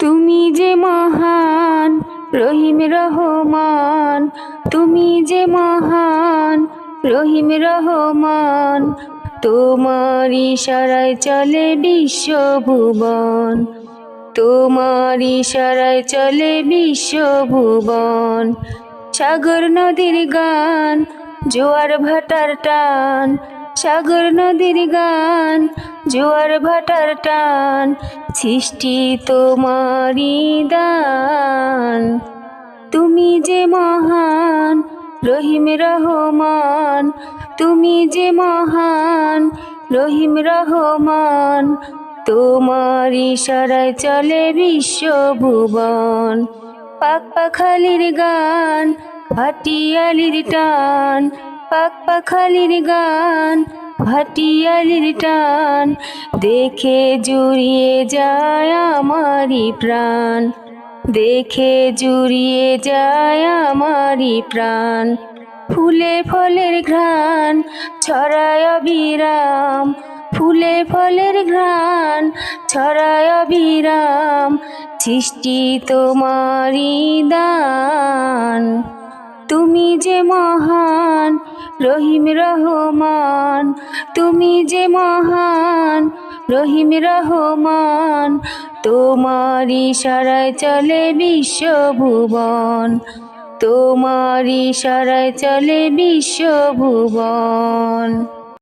তুমি যে মহান রহিম রহমান, তুমি যে মহান রহিম রহমান। তোমার ইশারায় চলে বিশ্বভুবন, তোমার ইশারায় চলে বিশ্বভুবন। সাগর নদীর গান, জোয়ার ভাটার টান, সাগর নদীর গান, জোয়ার ভাটার টান। সৃষ্টি তোমারই দান। তুমি যে মহান রহিম রহমান, তুমি যে মহান রহিম রহমান। তোমার ইশারায় চলে বিশ্বভুবন। পাক পাখালির গান, ভাটিয়ালির টান, পাক পাখালির গান, ভাটিয়ালির টান। দেখে জুড়িয়ে যায় আমারি প্রাণ, দেখে জুড়িয়ে যায় আমারি প্রাণ। ফুলে ফলের ঘ্রাণ ছড়ায় অবিরাম, ফুলে ফলের ঘ্রাণ ছড়ায় অবিরাম। সৃষ্টি তোমারই দান। তুমি যে মহান রহিম রহমান, তুমি যে মহান রহিম রহমান। তোমার ইশারায় চলে বিশ্বভুবন, তোমার ইশারায় চলে বিশ্বভুবন।